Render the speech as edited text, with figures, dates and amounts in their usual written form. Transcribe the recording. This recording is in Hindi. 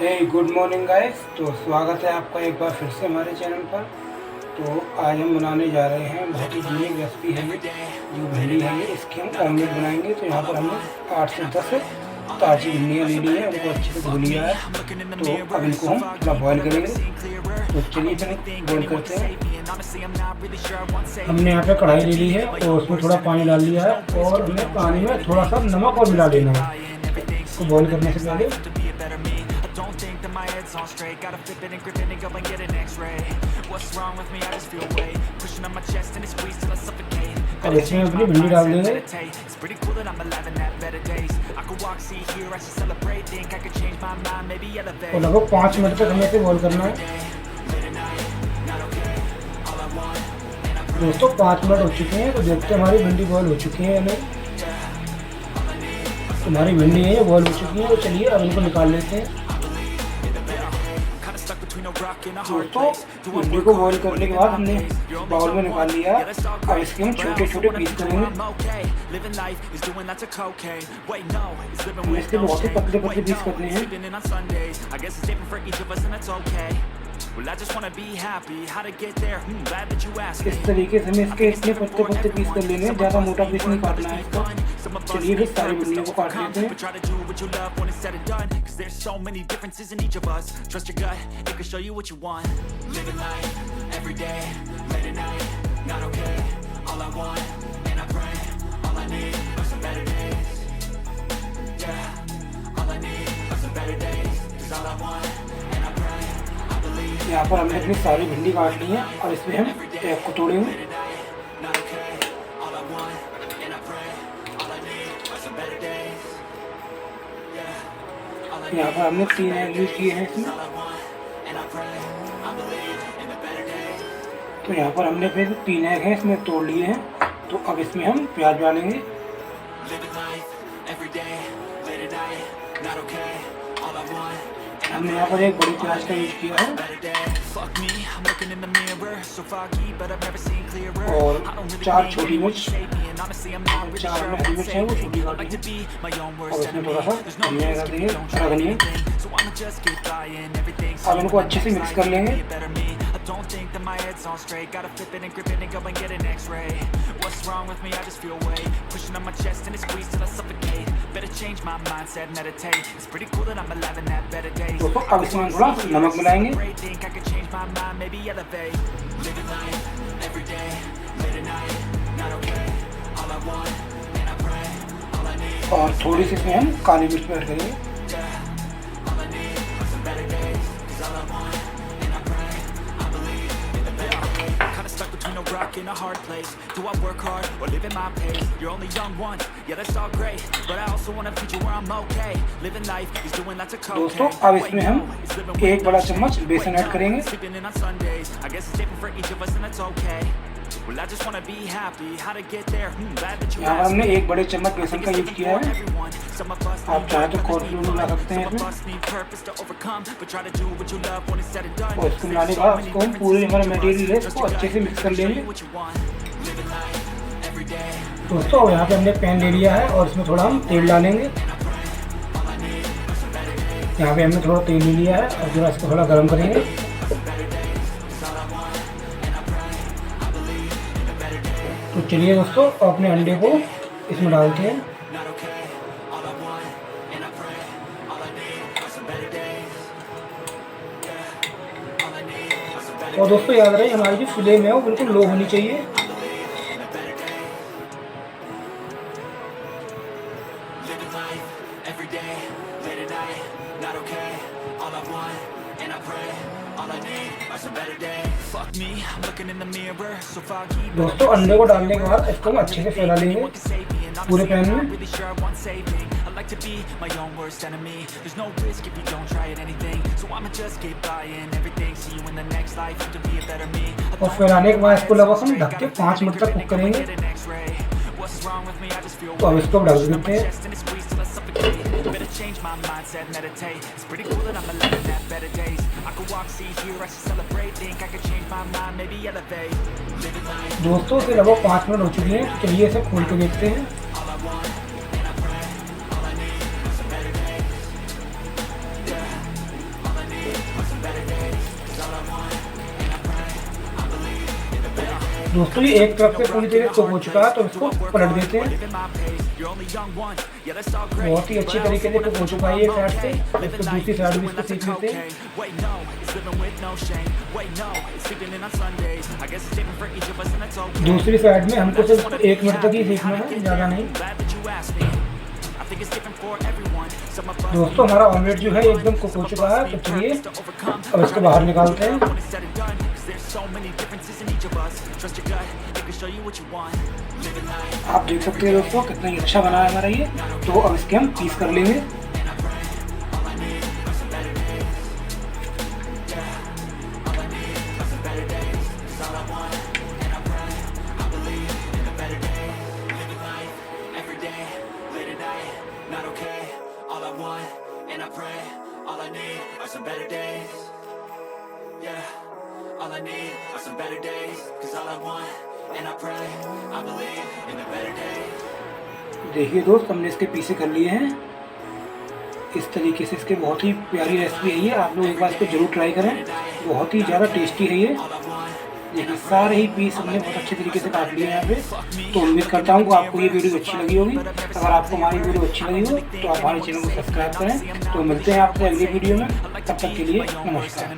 Good morning guys. तो स्वागत है आपका एक बार फिर से हमारे चैनल पर। तो आज हम बनाने जा रहे हैं बहुत ही यूनिक रेसिपी है ये, जो भिंडी है ये, इसकी हम ऑमलेट बनाएंगे। तो यहाँ पर हमने 8 से 10 ताज़ी भिंडियाँ ले ली है, उनको अच्छे से धो लिया है। तो अब इनको हम थोड़ा बॉयल करेंगे। तो चलिए फिर बॉयल करते हैं। हमने यहाँ पे कढ़ाई ले ली है और उसमें थोड़ा पानी डाल लिया है और हमें पानी में थोड़ा सा नमक और मिला लेना है। तो बॉयल करने से पहले my head's on straight, gotta flip it and grip it and go and get an x-ray. What's wrong with me? I just feel weight pushing on my chest and it squeeze till I suffocate. अब इसमें अपनी भिंडी डाल देंगे। It's pretty cool that I'm alive and have better days. I could walk, see, hear, I should celebrate. Think I could change my mind, maybe elevate. और लगभग 5 मिनट तक हमें इसे बॉईल करना है। दोस्तों 5 मिनट हो चुके हैं, तो देखते हैं हमारी भिंडी बॉईल हो चुकी है या नहीं। हमारी भिंडी है बॉईल हो चुकी है, तो चलिए अब इनको निकाल लेते हैं। दोस्तों भिंडी को बॉईल करने के बाद हमने बाउल में निकाल लिया। अब इसके हम छोटे छोटे पीस करेंगे। हम इसके बहुत ही पतले पतले पीस करने हैं। इस तरीके से हमें इसके इतने पतले पतले पीस कर लेने हैं, ज़्यादा मोटा पीस नहीं काटना है इसका। चलिए फिर सारी भिंडियों को काट लेते हैं। यहाँ पर हमने अपनी सारी भिंडी काट ली है और इसमें हम एक को तोड़ेंगे। यहाँ पर हमने 3 एग यूज किए हैं इसमें। तो यहाँ पर हमने फिर 3 एग हैं इसमें तोड़ लिए हैं। तो अब इसमें हम प्याज डालेंगे। हमने यहाँ पर एक बड़ी प्याज का यूज किया है और 4 छोटी मिर्च, 4 में हरी मिर्च है वो छोटी काटी है और इसमें थोड़ा सा धनिया कर देंगे, हरा धनिया। अब इनको अच्छे से मिक्स कर लेंगे। Don't think that my head's on straight, gotta flip it and grip it and go and get an x-ray. What's wrong with me? I just feel weight pushing on my chest and it squeeze till I suffocate. Better change my mindset, meditate. It's pretty cool that I'm alive and have better days. तो अब इसमें थोड़ा नमक मिलाएंगे। Think I could change my mind, maybe elevate. Living life every day, late at night, not okay. All I want, and I pray, all I need. और थोड़ी सी इसमें हम काली मिर्च ऐड करेंगे। All I need are some better days, 'cause all I want. Between a rock and a hard place. Do I work hard or live at my pace? You're only young once, yeah that's all great, but I also want a future where I'm okay. Living life is doing lots of cocaine. दोस्तों अब इसमें हम 1 बड़ा चम्मच बेसन ऐड करेंगे। I guess it's different for each of us and that's okay. Well I just want to be happy, how to get there? Glad that you यहाँ पर हमने 1 बड़े चम्मच बेसन का यूज किया है। आप चाहे तो कॉर्नफ्लोर मिला सकते हैं इसमें। और इसको मिलाने के बाद इसको हम पूरे हमारे मटेरियल है इसको अच्छे से मिक्स कर लेंगे। दोस्तों यहाँ पे हमने पैन ले लिया है और इसमें थोड़ा हम तेल डालेंगे। यहाँ पे हमने थोड़ा तेल ले लिया है और जरा इसको थोड़ा गर्म करेंगे। तो चलिए दोस्तों अपने अंडे को इसमें डालते हैं। और दोस्तों याद रहे हमारी जो फ्लेम है वो बिल्कुल लो होनी चाहिए। दोस्तों अंडे को डालने के बाद इसको हम अच्छे से फैला लेंगे पूरे पैन में। और फैलाने के बाद इसको लगभग हम ढक के 5 मिनट तक कुक करेंगे। तो अब इसको ढक देते हैं। दोस्तों इसे लगभग 5 मिनट हो चुके हैं। तो चलिए इसे खोल के देखते हैं। दोस्तों ये एक तरफ से पूरी तरह कुक हो चुका है तो इसको पलट देते हैं। बहुत ही अच्छी तरीके से कुक हो चुका है ये साइड से, तो इसको दूसरी साइड भी इसको सेक लेते हैं। दूसरी साइड में हमको सिर्फ 1 मिनट तक ही सेकना है, ज़्यादा नहीं। दोस्तों हमारा ऑमलेट जो है एकदम कुक हो चुका है, तो चलिए अब इसको बाहर निकालते हैं। आप देख सकते हैं दोस्तों कितना ही अच्छा बना है हमारा ये। तो अब इसके हम पीस कर लेंगे। देखिए दोस्त हमने इसके पीसे कर लिए हैं इस तरीके से। इसके बहुत ही प्यारी रेसिपी है ये, आप लोग एक बार इसको जरूर ट्राई करें, बहुत ही ज़्यादा टेस्टी है ये। देखिए सारे ही पीस हमने बहुत अच्छे तरीके से काट लिए हैं यहाँ पे। तो उम्मीद करता हूँ कि आपको ये वीडियो अच्छी लगी होगी। अगर आपको हमारी वीडियो अच्छी लगी हो तो आप हमारे चैनल को सब्सक्राइब करें। तो मिलते हैं आपसे अगली वीडियो में, तब तक के लिए नमस्कार।